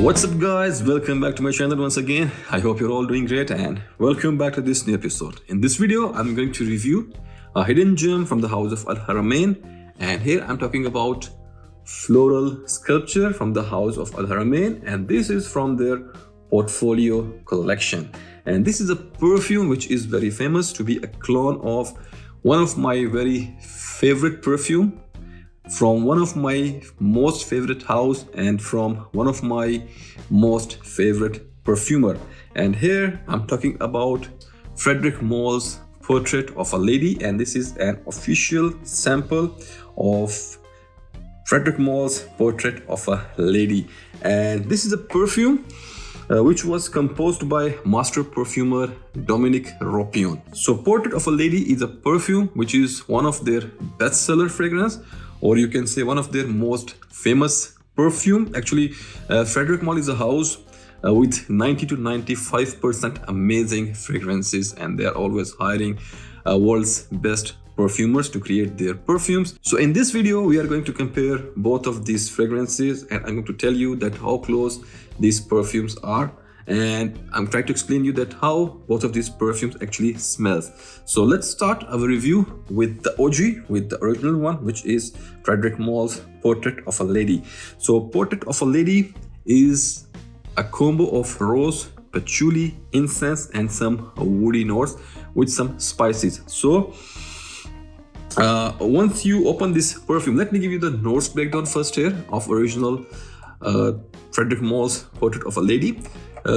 What's up guys, welcome back to my channel once again. I hope you're all doing great and welcome back to this new episode. In this video, I'm going to review a hidden gem from the house of Haramain, and here I'm talking about Floral Sculpture from the house of Haramain, and this is from their portfolio collection. And this is a perfume which is very famous to be a clone of one of my very favorite perfume from one of my most favorite house and from one of my most favorite perfumer. And here I'm talking about Frederic Malle's Portrait of a Lady, and this is an official sample of Frederic Malle's Portrait of a Lady. And this is a perfume which was composed by master perfumer Dominic Ropion. So Portrait of a Lady is a perfume which is one of their bestseller fragrance, or you can say one of their most famous perfume. Actually, Frederic Malle is a house with 90 to 95% amazing fragrances, and they are always hiring world's best perfumers to create their perfumes. So in this video, we are going to compare both of these fragrances, and I'm going to tell you that how close these perfumes are, and I'm trying to explain you that how both of these perfumes actually smells. So let's start our review with the OG, with the original one, which is Frederic Malle's Portrait of a Lady. So Portrait of a Lady is a combo of rose, patchouli, incense, and some woody notes with some spices. So once you open this perfume, let me give you the notes breakdown first here of original Frederic Malle's Portrait of a Lady.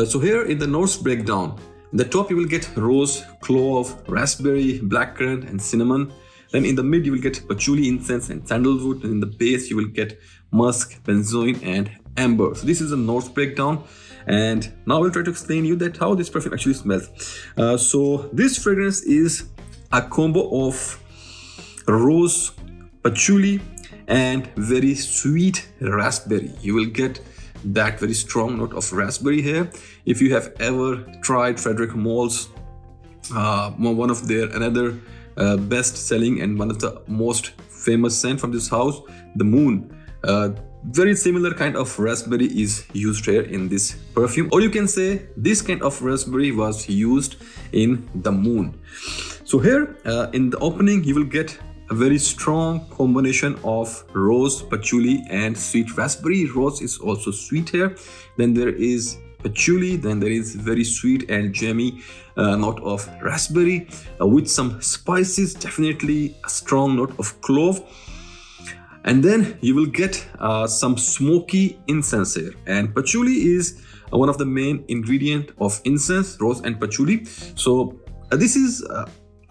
So here in the notes breakdown, in the top you will get rose, clove, raspberry, blackcurrant, and cinnamon. Then in the mid you will get patchouli, incense, and sandalwood. And in the base you will get musk, benzoin, and amber. So this is a notes breakdown. And now I will try to explain you that how this perfume actually smells. So this fragrance is a combo of rose, patchouli, and very sweet raspberry. You will get that very strong note of raspberry here. If you have ever tried Frederic Malle's one of their another best selling and one of the most famous scent from this house, the Moon, very similar kind of raspberry is used here in this perfume, or you can say this kind of raspberry was used in the Moon. So here in the opening you will get a very strong combination of rose, patchouli, and sweet raspberry. Rose is also sweet here. Then there is patchouli. Then there is very sweet and jammy note of raspberry with some spices. Definitely a strong note of clove. And then you will get some smoky incense here. And patchouli is one of the main ingredient of incense, rose and patchouli. So this is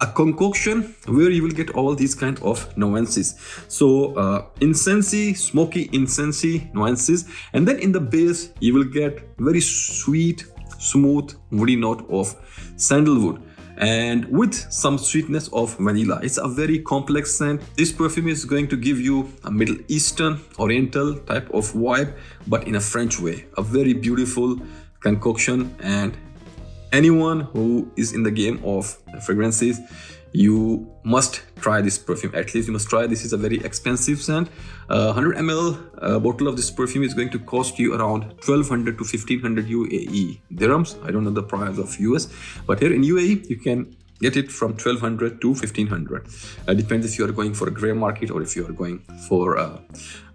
a concoction where you will get all these kind of nuances. So incensey, smoky incensey nuances, and then in the base you will get very sweet, smooth, woody note of sandalwood, and with some sweetness of vanilla. It's a very complex scent. This perfume is going to give you a Middle Eastern, Oriental type of vibe, but in a French way. A very beautiful concoction, and anyone who is in the game of fragrances, you must try this perfume. At least you must try. This is a very expensive scent. 100 ml bottle of this perfume is going to cost you around 1200 to 1500 UAE dirhams. I don't know the price of US, but here in UAE you can get it from 1200 to 1500. Depends if you are going for a grey market or if you are going for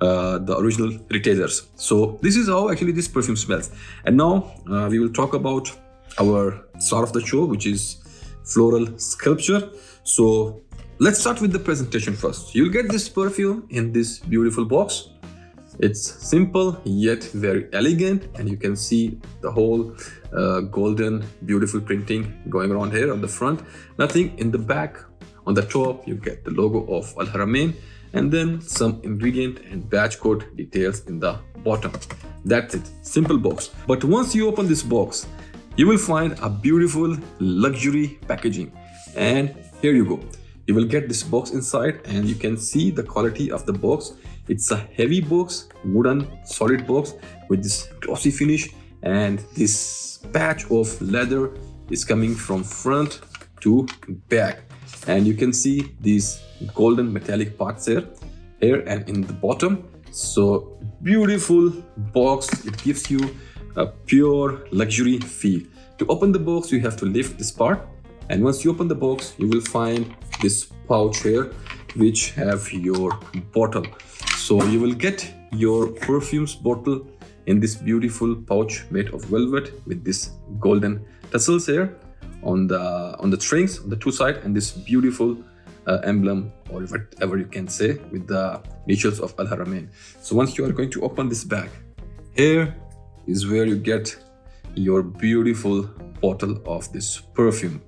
the original retailers. So this is how actually this perfume smells. And now we will talk about our star of the show, which is Floral Sculpture. So let's start with the presentation first. You'll get this perfume in this beautiful box. It's simple yet very elegant, and you can see the whole golden beautiful printing going around here on the front. Nothing in the back. On the top you get the logo of Haramain, and then some ingredient and batch code details in the bottom. That's it, simple box. But once you open this box, you will find a beautiful luxury packaging, and here you go. You will get this box inside, and you can see the quality of the box. It's a heavy box, wooden solid box with this glossy finish, and this patch of leather is coming from front to back, and you can see these golden metallic parts here and in the bottom. So beautiful box, it gives you a pure luxury feel. To open the box, you have to lift this part, and once you open the box, you will find this pouch here which have your bottle. So you will get your perfumes bottle in this beautiful pouch made of velvet with this golden tassels here on the strings on the two sides, and this beautiful emblem, or whatever you can say, with the initials of Al Haramain. So once you are going to open this bag, here is where you get your beautiful bottle of this perfume.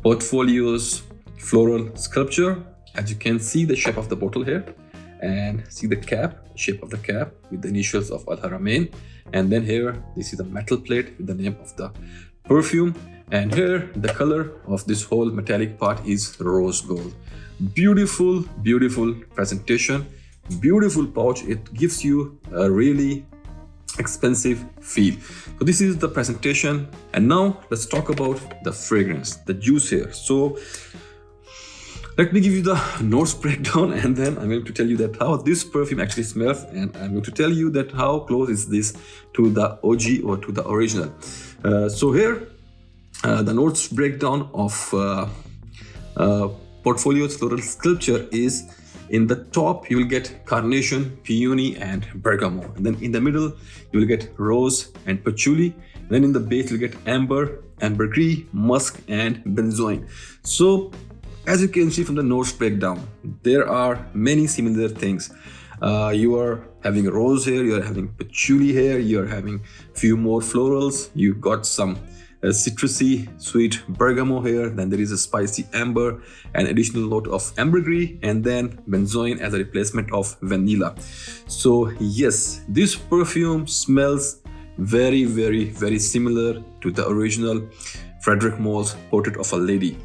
Portfolios Floral Sculpture. As you can see the shape of the bottle here, and see the cap, shape of the cap with the initials of Al Haramain. And then here this is a metal plate with the name of the perfume, and here the color of this whole metallic part is rose gold. Beautiful, beautiful presentation, beautiful pouch. It gives you a really expensive feel. So this is the presentation, and now let's talk about the fragrance, the juice here. So let me give you the notes breakdown, and then I'm going to tell you that how this perfume actually smells, and I'm going to tell you that how close is this to the OG or to the original. So here the notes breakdown of Portfolio's Floral Sculpture is: in the top you will get carnation, peony and bergamot, and then in the middle you will get rose and patchouli, and then in the base you'll get amber, ambergris, musk and benzoin. So as you can see from the notes breakdown, there are many similar things. You are having rose here, you are having patchouli here, you are having few more florals, you got some citrusy sweet bergamot here, then there is a spicy amber, an additional note of ambergris, and then benzoin as a replacement of vanilla. So yes, this perfume smells very, very, very similar to the original Frederic Malle's Portrait of a Lady.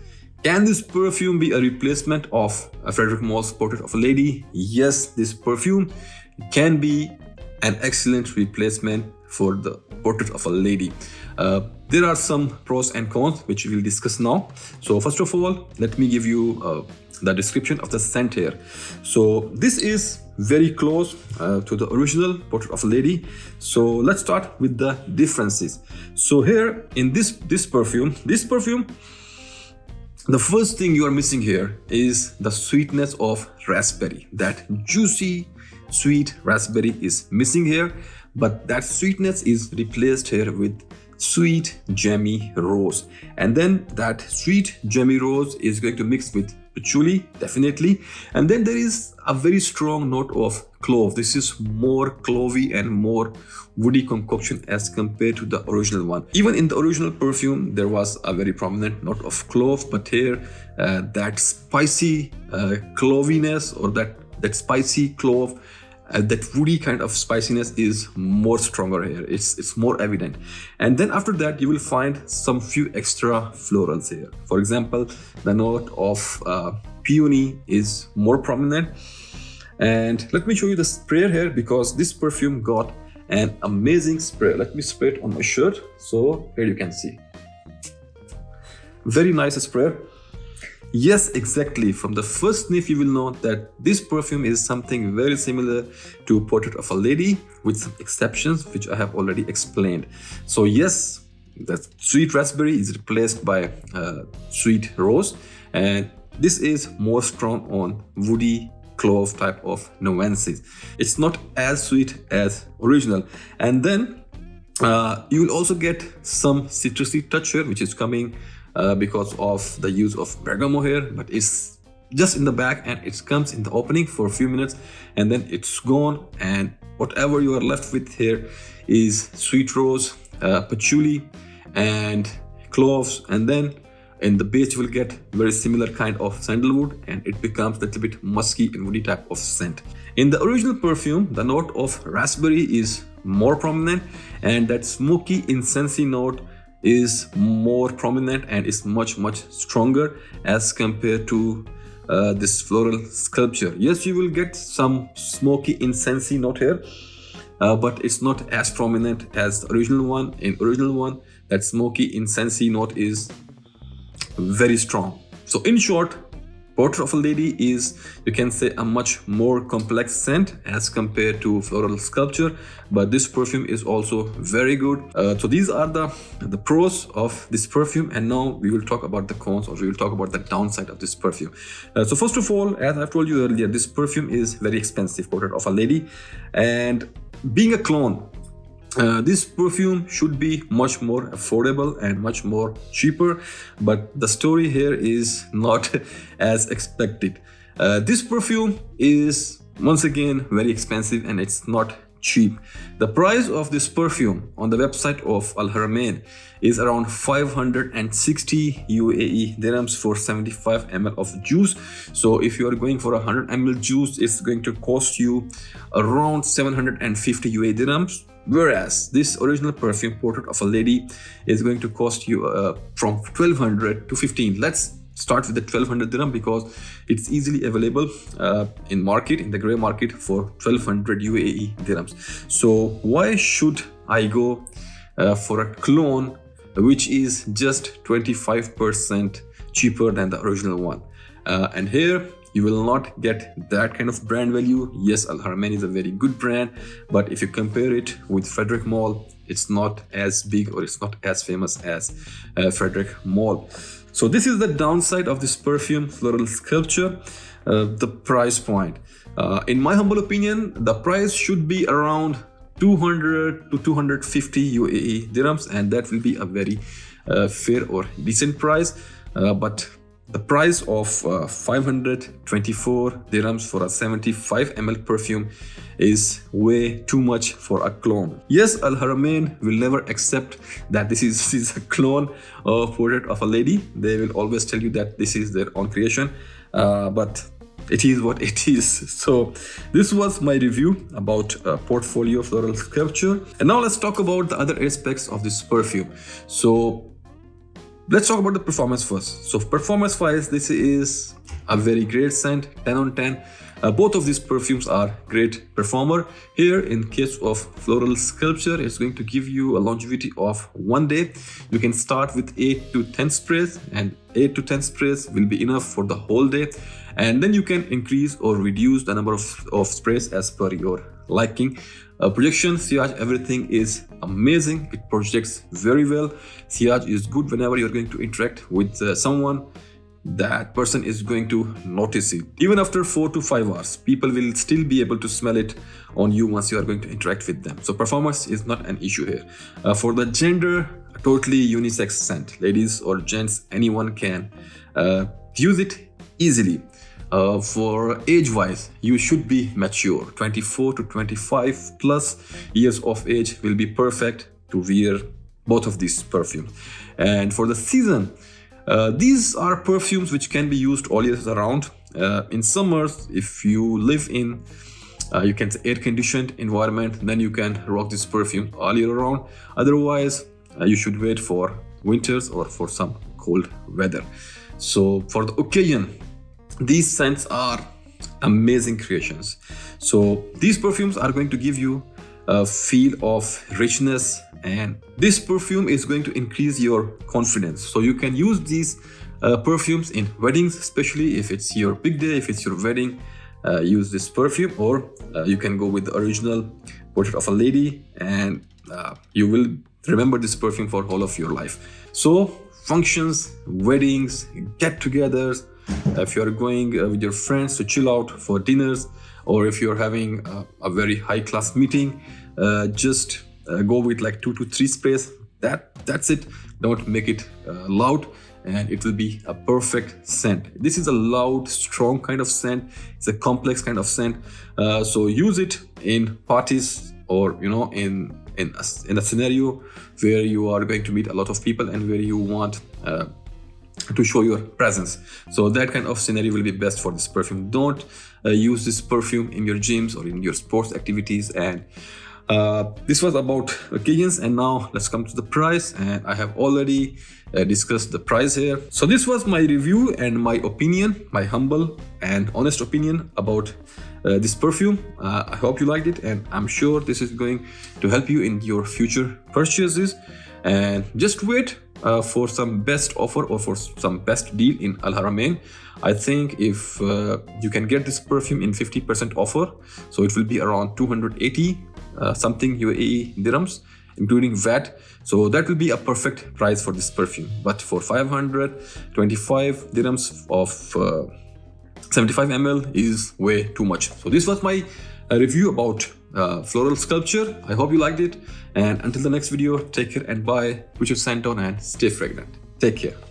Can this perfume be a replacement of Frederic Malle's Portrait of a Lady? Yes, this perfume can be an excellent replacement for the Portrait of a Lady. There are some pros and cons which we will discuss now. So first of all, let me give you the description of the scent here. So this is very close to the original Portrait of a Lady. So let's start with the differences. So here in this perfume, the first thing you are missing here is the sweetness of raspberry. That juicy, sweet raspberry is missing here, but that sweetness is replaced here with sweet, jammy rose. And then that sweet, jammy rose is going to mix with patchouli, definitely. And then there is a very strong note of clove. This is more clovey and more woody concoction as compared to the original one. Even in the original perfume, there was a very prominent note of clove, but here that spicy cloviness, or that spicy clove, that woody kind of spiciness is more stronger here. It's more evident. And then after that, you will find some few extra florals here. For example, the note of peony is more prominent. And let me show you the sprayer here, because this perfume got an amazing spray. Let me spray it on my shirt. So here you can see. Very nice sprayer. Yes, exactly. From the first sniff, you will know that this perfume is something very similar to Portrait of a Lady, with some exceptions, which I have already explained. So yes, the sweet raspberry is replaced by sweet rose, and this is more strong on woody clove type of nuances. It's not as sweet as original. And then you will also get some citrusy touch here, which is coming because of the use of bergamot here, but it's just in the back and it comes in the opening for a few minutes and then it's gone, and whatever you are left with here is sweet rose, patchouli and cloves, and then in the base you will get very similar kind of sandalwood, and it becomes a little bit musky and woody type of scent. In the original perfume, the note of raspberry is more prominent, and that smoky incensey note is more prominent and is much stronger as compared to this Floral Sculpture. Yes, you will get some smoky incensey note here, but it's not as prominent as the original one. In original one, that smoky incensey note is very strong. So in short, Portrait of a Lady is, you can say, a much more complex scent as compared to Floral Sculpture, but this perfume is also very good. So these are the pros of this perfume, and now we will talk about the cons, or we will talk about the downside of this perfume. So first of all, as I've told you earlier, this perfume is very expensive, Portrait of a Lady, and being a clone, this perfume should be much more affordable and much more cheaper, but the story here is not as expected. This perfume is once again very expensive and it's not cheap. The price of this perfume on the website of Haramain is around 560 UAE dirhams for 75 ml of juice. So if you are going for 100 ml juice, it's going to cost you around 750 UAE dirhams. Whereas this original perfume, Portrait of a Lady, is going to cost you from 1200 to 15. Let's start with the 1200 dirham because it's easily available in market, in the gray market, for 1200 UAE dirhams. So why should I go for a clone which is just 25% cheaper than the original one? And here you will not get that kind of brand value. Yes, Haramain is a very good brand, but if you compare it with Frederic Malle, it's not as big or it's not as famous as Frederic Malle. So this is the downside of this perfume, Floral Sculpture. The price point. In my humble opinion, the price should be around 200 to 250 UAE dirhams, and that will be a very fair or decent price. But the price of 524 dirhams for a 75 ml perfume is way too much for a clone. Yes, Haramain will never accept that this is a clone of Portrait of a Lady. They will always tell you that this is their own creation, but it is what it is. So this was my review about Portfolio Floral Sculpture. And now let's talk about the other aspects of this perfume. So let's talk about the performance first. So performance-wise, this is a very great scent, 10 on 10. Both of these perfumes are great performer. Here, in case of Floral Sculpture, it's going to give you a longevity of 1 day. You can start with 8 to 10 sprays, and 8 to 10 sprays will be enough for the whole day. And then you can increase or reduce the number of sprays as per your liking. Projection, sillage, everything is amazing. It projects very well. Sillage is good whenever you're going to interact with someone. That person is going to notice it. Even after 4 to 5 hours, people will still be able to smell it on you once you are going to interact with them. So performance is not an issue here. For the gender, a totally unisex scent. Ladies or gents, anyone can use it easily. For age-wise, you should be mature. 24 to 25 plus years of age will be perfect to wear both of these perfumes. And for the season, these are perfumes which can be used all years around. In summers, if you live in you can say air-conditioned environment, then you can rock this perfume all year around. Otherwise, you should wait for winters or for some cold weather. So for the occasion, these scents are amazing creations. So these perfumes are going to give you a feel of richness, and this perfume is going to increase your confidence. So you can use these perfumes in weddings, especially if it's your big day, if it's your wedding, use this perfume. Or you can go with the original Portrait of a Lady, and you will remember this perfume for whole of your life. So functions, weddings, get-togethers, if you're going with your friends to chill out for dinners, or if you're having a very high-class meeting, just go with like 2 to 3 sprays. That's it. Don't make it loud, and it will be a perfect scent. This is a loud, strong kind of scent. It's a complex kind of scent. So use it in parties, or in a scenario where you are going to meet a lot of people and where you want to show your presence. So that kind of scenario will be best for this perfume. Don't use this perfume in your gyms or in your sports activities. And this was about occasions, and now let's come to the price. And I have already discussed the price here. So this was my review and my opinion, my humble and honest opinion about this perfume. I hope you liked it, and I'm sure this is going to help you in your future purchases. And just wait for some best offer or for some best deal in Al Haramain. I think if you can get this perfume in 50% offer, so it will be around 280 something UAE dirhams, including VAT. So that will be a perfect price for this perfume. But for 525 dirhams of 75 ml is way too much. So this was my review about Floral Sculpture. I hope you liked it. And until the next video, take care and bye. Put your scent on and stay fragrant. Take care.